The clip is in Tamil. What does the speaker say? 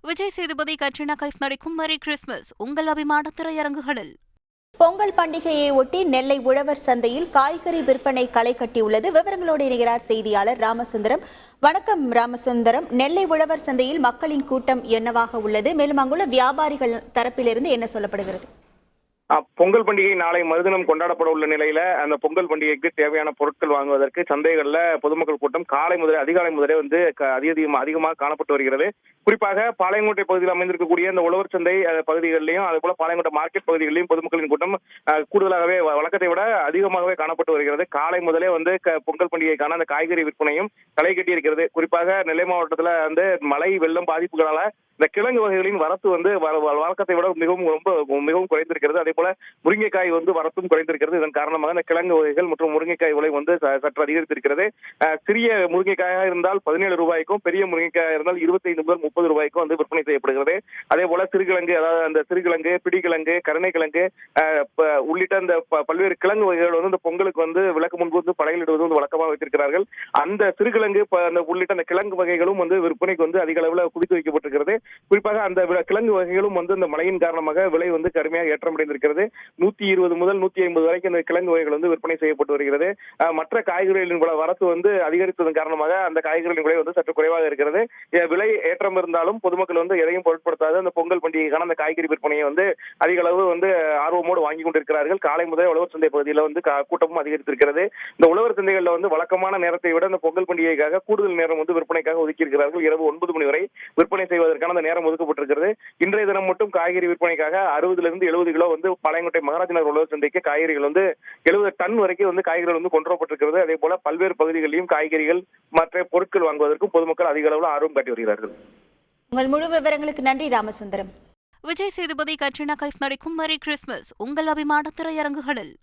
விஜய் சேதுபதி, கட்ரினா கைஃப் நடிக்கும் மேரி கிறிஸ்மஸ் உங்கள் அபிமான திரையரங்குகளில். பொங்கல் பண்டிகையை ஒட்டி நெல்லை உழவர் சந்தையில் காய்கறி விற்பனை களை கட்டியுள்ளது. விவரங்களோடு இணைகிறார் செய்தியாளர் ராமசுந்தரம். வணக்கம் ராமசுந்தரம். நெல்லை உழவர் சந்தையில் மக்களின் கூட்டம் என்னவாக உள்ளது? மேலும் அங்குள்ள வியாபாரிகள் தரப்பிலிருந்து என்ன சொல்லப்படுகிறது? பொங்கல் பண்டிகை நாளை மறுதினம் கொண்டாடப்பட உள்ள நிலையில அந்த பொங்கல் பண்டிகைக்கு தேவையான பொருட்கள் வாங்குவதற்கு சந்தைகள்ல பொதுமக்கள் கூட்டம் அதிகாலை முதலே வந்து அதிகமாக காணப்பட்டு வருகிறது. குறிப்பாக பாளையங்கோட்டை பகுதியில் அமைந்திருக்கக்கூடிய இந்த உழவர் சந்தை பகுதிகளிலும் அதே போல பாளையங்கோட்டை மார்க்கெட் பகுதிகளிலும் பொதுமக்களின் கூட்டம் கூடுதலாகவே வழக்கத்தை விட அதிகமாகவே காணப்பட்டு வருகிறது. காலை முதலே வந்து பொங்கல் பண்டிகைக்கான அந்த காய்கறி விற்பனையும் களை கட்டி இருக்கிறது. குறிப்பாக நெல்லை மாவட்டத்துல வந்து மழை வெள்ளம் பாதிப்புகளால இந்த கிழங்கு வகைகளின் வரத்து வந்து வழக்கத்தை விட மிகவும் குறைந்திருக்கிறது. அதே போல முருங்கைக்காய் வந்து வரத்தும் குறைந்திருக்கிறது. இதன் காரணமாக இந்த கிழங்கு வகைகள் மற்றும் முருங்கைக்காய் விலை வந்து சற்று அதிகரித்திருக்கிறது. சிறிய முருங்கைக்காயாக இருந்தால் 17 ரூபாய்க்கும், பெரிய முருங்கைக்காய் இருந்தால் 25 முதல் 30 ரூபாய்க்கும் வந்து விற்பனை செய்யப்படுகிறது. அதே போல சிறுகிழங்கு, அதாவது அந்த சிறுகிழங்கு, பிடிக்கிழங்கு, கருணைக்கிழங்கு உள்ளிட்ட இந்த பல்வேறு கிழங்கு வகைகள் வந்து இந்த பொங்கலுக்கு வந்து விளக்கு முன்பு வந்து படையிலிடுவது வந்து வழக்கமாக வைத்திருக்கிறார்கள். அந்த சிறுகிழங்கு உள்ளிட்ட அந்த கிழங்கு வகைகளும் வந்து விற்பனைக்கு வந்து அதிக அளவில் குவித்து வைக்கப்பட்டிருக்கிறது. குறிப்பாக அந்த கிழங்கு வகைகளும் வந்து இந்த மழையின் காரணமாக விலை வந்து கடுமையாக ஏற்றமடைந்திருக்கிறது. 120 முதல் 150 வரைக்கும் இந்த கிழங்கு வகைகள் வந்து விற்பனை செய்யப்பட்டு வருகிறது. மற்ற காய்கறிகளின் வரத்து வந்து அதிகரித்ததன் காரணமாக அந்த காய்கறிகளின் விலை வந்து சற்று குறைவாக இருக்கிறது. விலை ஏற்றம் இருந்தாலும் பொதுமக்கள் வந்து எதையும் பொருட்படுத்தாது அந்த பொங்கல் பண்டிகைக்கான அந்த காய்கறி விற்பனையை வந்து அதிக அளவு வந்து ஆர்வமோடு வாங்கி கொண்டிருக்கிறார்கள். காலை முதல் உழவர் சந்தை பகுதியில் வந்து கூட்டமும் அதிகரித்திருக்கிறது. இந்த உழவர் சந்தைகளில் வந்து வழக்கமான நேரத்தை விட இந்த பொங்கல் பண்டிகைக்காக கூடுதல் நேரம் வந்து விற்பனைக்காக ஒதுக்கி இருக்கிறார்கள். இரவு 9 மணி வரை விற்பனை செய்வதற்கான அந்த நேரம் ஒதுக்கப்பட்டிருக்கிறது. இன்றைய தினம் மட்டும் காய்கறி விற்பனைக்காக 60 70 கிலோ வந்து பாளையங்கோட்டை மகாராஜநகர் உழவர் சந்தைக்கு காய்கறிகள் வந்து 70 டன் வரைக்கும் வந்து காய்கறிகள் வந்து கொண்டு வரப்பட்டிருக்கிறது. அதே போல பல்வேறு பகுதிகளிலும் காய்கறிகள் மற்ற பொருட்கள் வாங்குவதற்கும் பொதுமக்கள் அதிக அளவில் ஆர்வம் காட்டி வருகிறார்கள். உங்கள் முழு விவரங்களுக்கு நன்றி ராமசுந்தரம். விஜய் சேதுபதி, கட்ரினா கைஃப் நடிக்கும் மேரி கிறிஸ்மஸ் உங்கள் அபிமான திரையரங்குகளில்.